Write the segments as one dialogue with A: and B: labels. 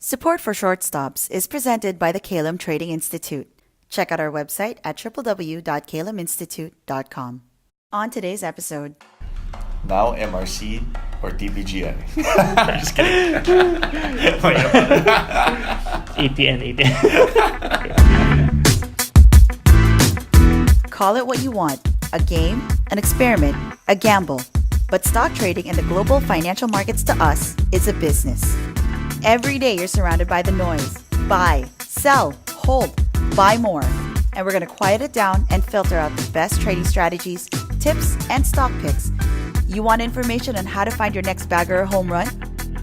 A: Support for Short Stops is presented by the Caylum Trading Institute. Check out our website at www.cayluminstitute.com. On today's episode,
B: now MRC or TBGI. Just kidding.
C: ATN.
A: call it what you want, a game, an experiment, a gamble. But stock trading in the global financial markets to us is a business. Every day you're surrounded by the noise. Buy, sell, hold, buy more. And we're going to quiet it down and filter out the best trading strategies, tips, and stock picks. You want information on how to find your next bagger or home run?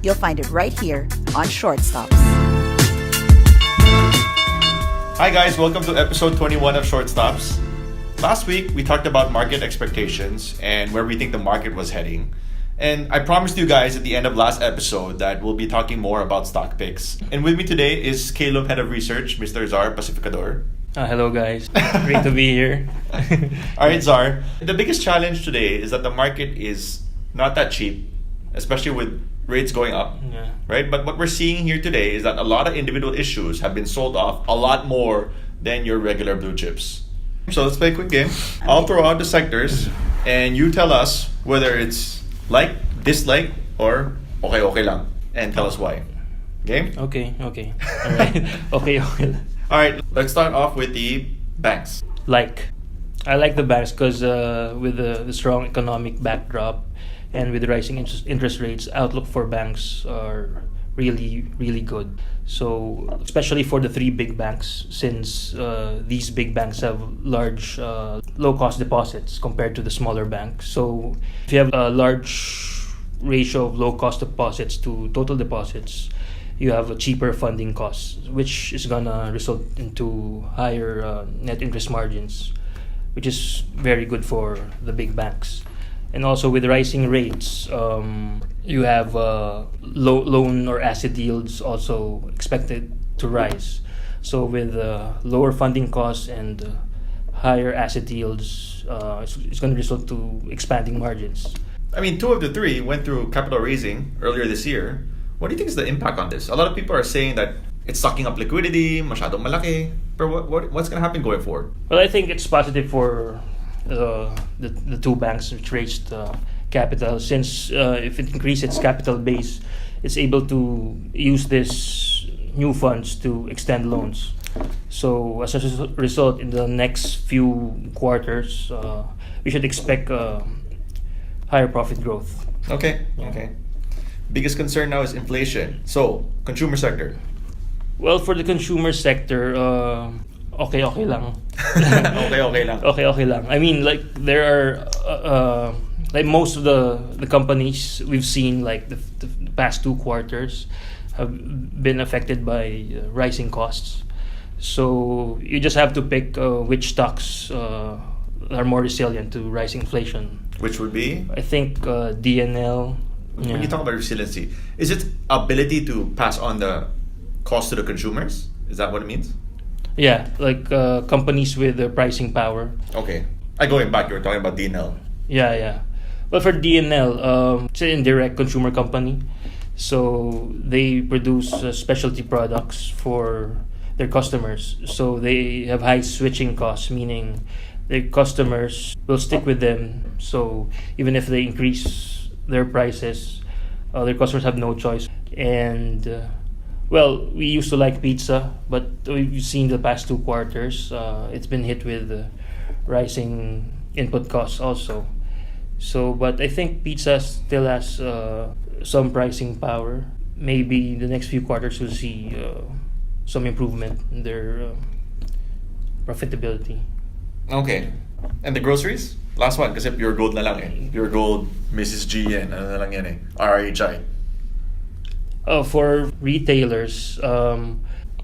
A: You'll find it right here on Short Stops.
B: Hi guys, welcome to episode 21 of Short Stops. Last week, we talked about market expectations and where we think the market was heading. And I promised you guys at the end of last episode that we'll be talking more about stock picks. And with me today is Caylum Head of Research, Mr. Zarr Pacificador.
C: Hello guys, great to be here.
B: Alright Zarr, the biggest challenge today is that the market is not that cheap, especially with rates going up, right? But what we're seeing here today is that a lot of individual issues have been sold off a lot more than your regular blue chips. So let's play a quick game. I'll throw out the sectors and you tell us whether it's like, dislike, or okay lang, and tell us why. Game?
C: Okay. Alright. Okay.
B: Alright, let's start off with the banks.
C: I like the banks because with the strong economic backdrop and with the rising interest rates, outlook for banks are really good. So especially for the three big banks, since these big banks have large low-cost deposits compared to the smaller banks. So if you have a large ratio of low-cost deposits to total deposits, you have a cheaper funding costs, which is gonna result into higher net interest margins, which is very good for the big banks. And also with rising rates, you have loan or asset yields also expected to rise. So with lower funding costs and higher asset yields, it's going to result to expanding margins.
B: I mean, two of the three went through capital raising earlier this year. What do you think is the impact on this? A lot of people are saying that it's sucking up liquidity, masyadong malaki. But what's going to happen going forward?
C: Well, I think it's positive for the two banks which raised capital, since if it increases its capital base, it's able to use this new funds to extend loans. So as a result, in the next few quarters, we should expect higher profit growth.
B: Okay. Biggest concern now is inflation. So, consumer sector.
C: Well, for the consumer sector, okay lang. Okay lang. I mean, like there are like most of the companies we've seen, like the past 2 quarters have been affected by rising costs. So you just have to pick which stocks are more resilient to rising inflation.
B: Which would be?
C: I think DNL.
B: When you talk about resiliency, is it ability to pass on the cost to the consumers? Is that what it means?
C: Yeah, like companies with the pricing power.
B: Okay. Going back, you were talking about DNL.
C: Yeah. Well, for DNL, it's an indirect consumer company. So they produce specialty products for their customers. So they have high switching costs, meaning their customers will stick with them. So even if they increase their prices, their customers have no choice. And well, we used to like pizza, but we've seen the past 2 quarters, it's been hit with rising input costs also. So, but I think pizza still has some pricing power. Maybe the next few quarters we'll see some improvement in their profitability.
B: Okay. And the groceries? Last one, kasi Pure Gold na lang eh. Pure Gold, Mrs. G, and ano na lang yan eh. RHI.
C: For retailers,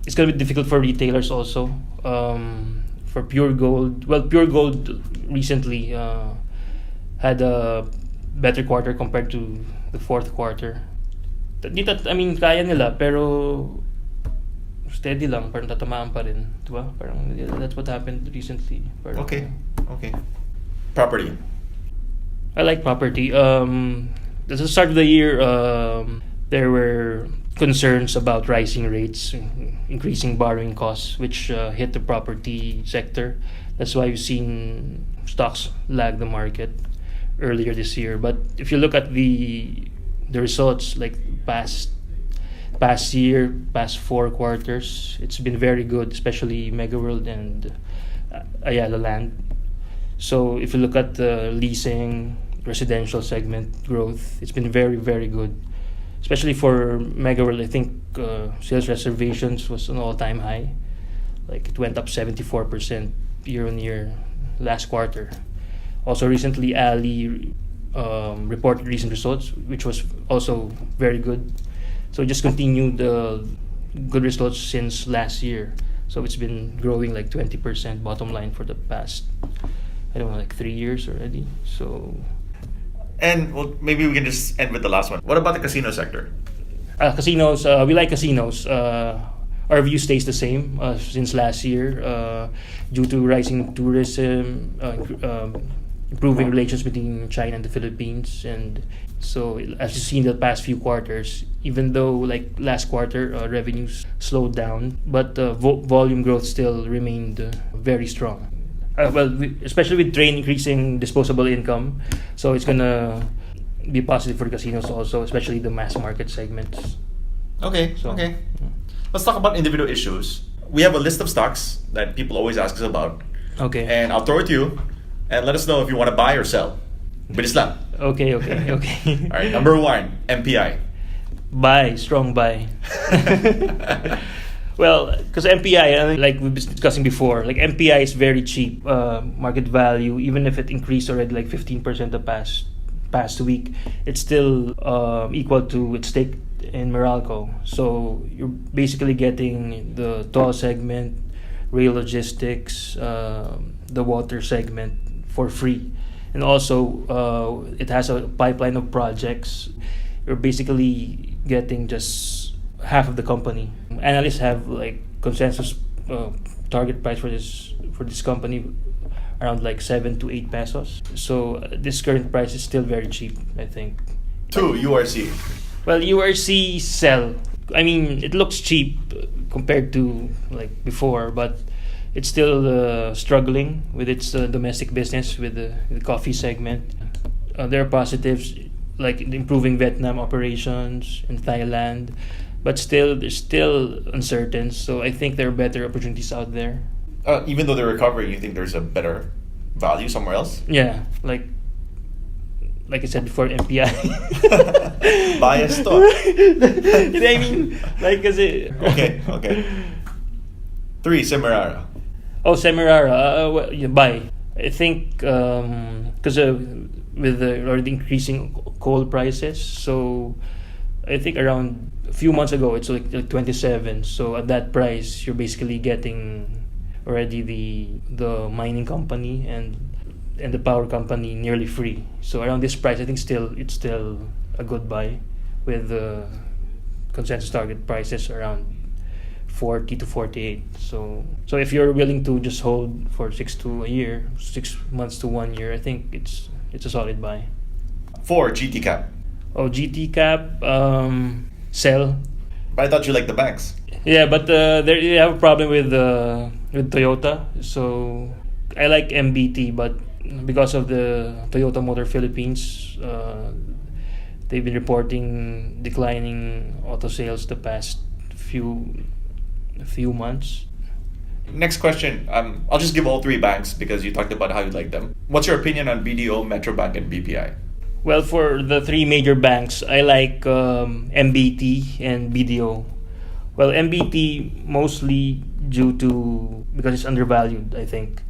C: it's going to be difficult for retailers also. For Pure Gold, Pure Gold recently had a better quarter compared to the 4th quarter. I mean, kaya nila, pero steady lang, parang tatamaan pa rin. Diba? Parang that's what happened recently. Parang,
B: okay. Property.
C: I like property. At the start of the year, there were concerns about rising rates, increasing borrowing costs, which hit the property sector. That's why we've seen stocks lag the market earlier this year. But if you look at the results, like past year, past 4 quarters, it's been very good, especially Mega World and Ayala Land. So if you look at the leasing, residential segment growth, it's been very, very good. Especially for Mega World, I think sales reservations was an all-time high. Like it went up 74% year on year last quarter. Also recently, Ali reported recent results, which was also very good. So just continued the good results since last year. So it's been growing like 20% bottom line for the past, I don't know, like 3 years already. So.
B: And well, maybe we can just end with the last one. What about the casino sector?
C: Casinos, we like casinos. Our view stays the same since last year due to rising tourism, improving relations between China and the Philippines. And so as you see in the past few quarters, even though like last quarter revenues slowed down, but volume growth still remained very strong. Especially with trade increasing disposable income, so it's gonna be positive for the casinos also, especially the mass market segments.
B: Okay. Let's talk about individual issues. We have a list of stocks that people always ask us about.
C: Okay.
B: And I'll throw it to you, and let us know if you want to buy or sell. Bilis lang.
C: Okay.
B: All right. Number 1, MPI.
C: Buy, strong buy. Well, because MPI, like we've been discussing before, like MPI is very cheap market value. Even if it increased already like 15% the past week, it's still equal to its stake in Meralco. So you're basically getting the toll segment, rail logistics, the water segment for free. And also, it has a pipeline of projects. You're basically getting just half of the company. Analysts have like consensus target price for this company around like 7 to 8 pesos. So this current price is still very cheap, I think.
B: 2, URC.
C: Well, URC sell. I mean, it looks cheap compared to like before, but it's still struggling with its domestic business with the coffee segment. There are positives like improving Vietnam operations in Thailand. But still, they're still uncertain. So I think there are better opportunities out there.
B: Even though they're recovering, you think there's a better value somewhere else?
C: Yeah, like I said before, MPI.
B: Bias to.
C: I mean, like, kasi...
B: Okay. 3, Semirara.
C: Oh, Semirara. Well, yeah, buy. I think because with the already increasing coal prices, so I think around a few months ago it's like 27. So at that price, you're basically getting already the mining company and the power company nearly free. So around this price, I think it's still a good buy with the consensus target prices around 40 to 48. So if you're willing to just hold for 6 months to 1 year, I think it's a solid buy.
B: 4, GT Cap.
C: Oh, GT Cap, sell.
B: But I thought you liked the banks.
C: Yeah, but they have a problem with Toyota. So I like MBT, but because of the Toyota Motor Philippines, they've been reporting declining auto sales the past few months.
B: Next question. I'll just give all 3 banks because you talked about how you like them. What's your opinion on BDO, Metro Bank, and BPI?
C: Well, for the 3 major banks, I like MBT and BDO. Well, MBT mostly because it's undervalued, I think.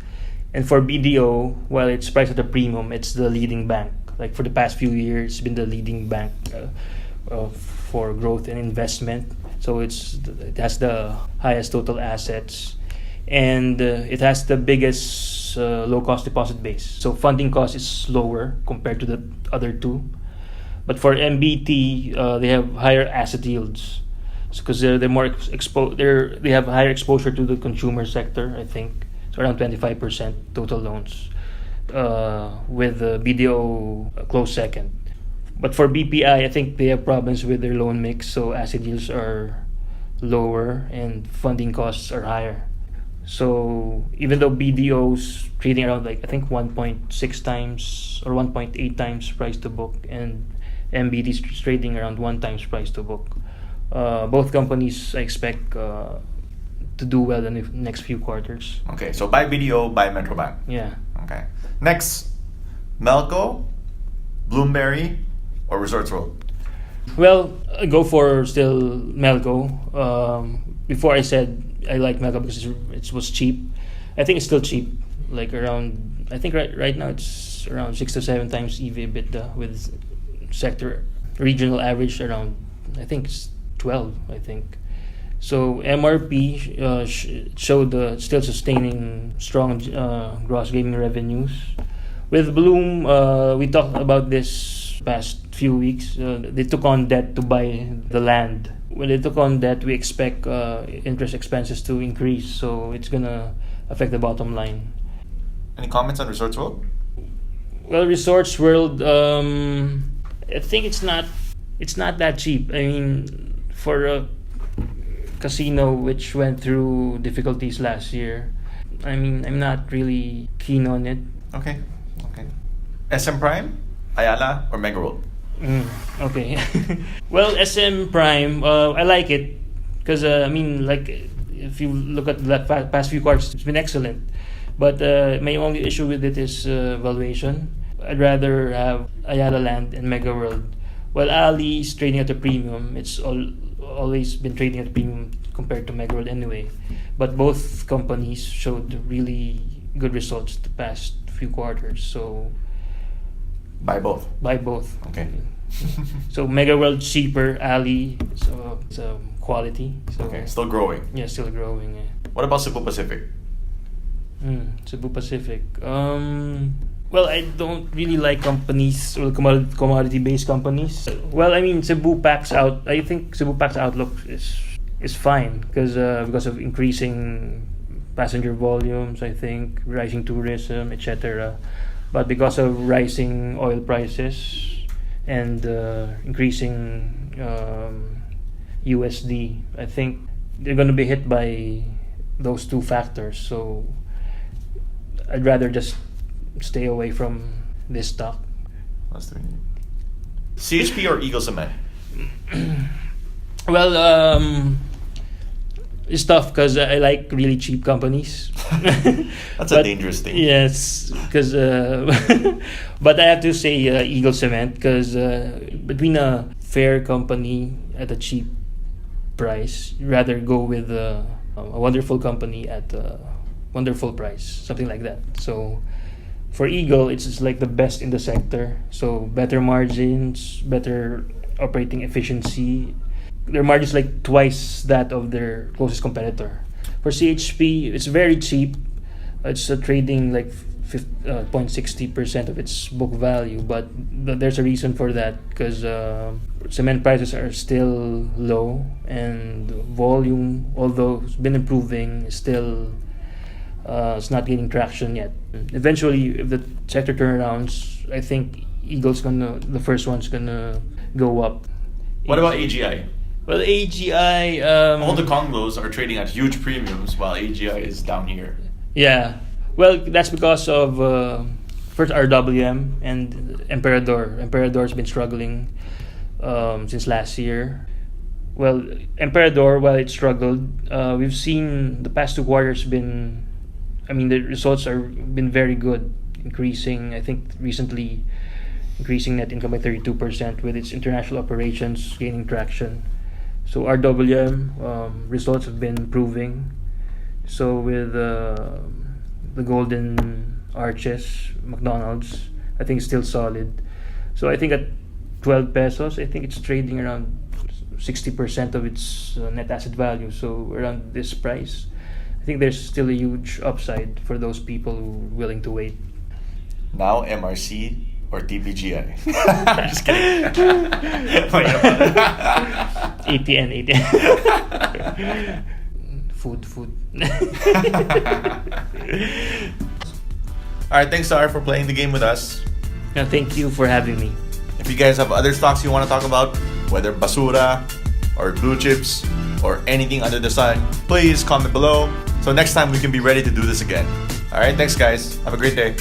C: And for BDO, while it's priced at a premium, it's the leading bank. Like for the past few years, it's been the leading bank for growth and investment. So it has the highest total assets, and it has the biggest low-cost deposit base. So funding cost is lower compared to the other 2. But for MBT, they have higher asset yields because they're more exposed. They have higher exposure to the consumer sector, I think. So around 25% total loans, with BDO close second. But for BPI, I think they have problems with their loan mix, so asset yields are lower and funding costs are higher. So even though BDO's trading around like I think 1.6 times or 1.8 times price to book, and MBD's trading around 1 times price to book, both companies I expect to do well in the next few quarters.
B: Okay, so buy BDO, buy Metro Bank.
C: Yeah.
B: Okay. Next, Melco, Bloomberry, or Resorts World?
C: Well, I go for still Melco. Before I said I like Melco because it was cheap. I think it's still cheap. Like around, I think right now it's around 6 to 7 times EV/EBITDA with sector regional average around, I think it's 12. I think. So MRP showed still sustaining strong gross gaming revenues. With Bloom, we talked about this past few weeks. They took on debt to buy the land. When they took on debt, we expect interest expenses to increase, so it's gonna affect the bottom line.
B: Any comments on Resorts World?
C: Well, Resorts World, I think it's not that cheap. I mean, for a casino which went through difficulties last year, I mean, I'm not really keen on it.
B: Okay. SM Prime, Ayala, or Mega World?
C: Okay. Well, SM Prime, I like it because I mean, like, if you look at the past few quarters, it's been excellent. But my only issue with it is valuation. I'd rather have Ayala Land and Mega World. Well, Ali is trading at a premium. It's always been trading at a premium compared to Mega World anyway. But both companies showed really good results the past few quarters. So
B: buy both. Okay.
C: So Mega World cheaper, Ali so it's quality. So
B: okay, still growing.
C: Yeah, still growing. Yeah.
B: What about Cebu Pacific?
C: Cebu Pacific. Well, I don't really like companies or commodity-based companies. Well, I mean, Cebu Pac's out. I think Cebu Pac's outlook is fine because of increasing passenger volumes. I think rising tourism, etc. But because of rising oil prices and increasing USD, I think they're going to be hit by those two factors. So I'd rather just stay away from this stock.
B: That's the CHP or Eagle Cement?
C: Well, it's tough because I like really cheap companies.
B: That's a dangerous thing.
C: Yes, because but I have to say Eagle Cement because between a fair company at a cheap price, rather go with a wonderful company at a wonderful price, something like that. So for Eagle, it's just like the best in the sector. So better margins, better operating efficiency. Their margins like twice that of their closest competitor. For CHP, it's very cheap. It's trading like 0.60% of its book value, but there's a reason for that because cement prices are still low and volume, although it's been improving, is still it's not gaining traction yet. Eventually, if the sector turnarounds, I think Eagle's the first one's gonna go up.
B: What about AGI?
C: Well, AGI.
B: All the conglos are trading at huge premiums while AGI is down here.
C: Yeah. Well, that's because of first RWM and Emperador. Emperador's been struggling since last year. Well, Emperador, while it struggled, we've seen the past 2 quarters been. I mean, the results are been very good, increasing. I think recently, increasing net income by 32% with its international operations gaining traction. So RWM results have been improving. So with the Golden Arches, McDonald's, I think it's still solid. So I think at 12 pesos, I think it's trading around 60% of its net asset value. So around this price, I think there's still a huge upside for those people who are willing to wait.
B: Now MRC or TPGI? I'm just kidding.
C: ATN. Food.
B: Alright, thanks Zarr for playing the game with us.
C: Thank you for having me.
B: If you guys have other stocks you want to talk about, whether basura or blue chips or anything under the sun, please comment below. So next time we can be ready to do this again. All right, thanks guys. Have a great day.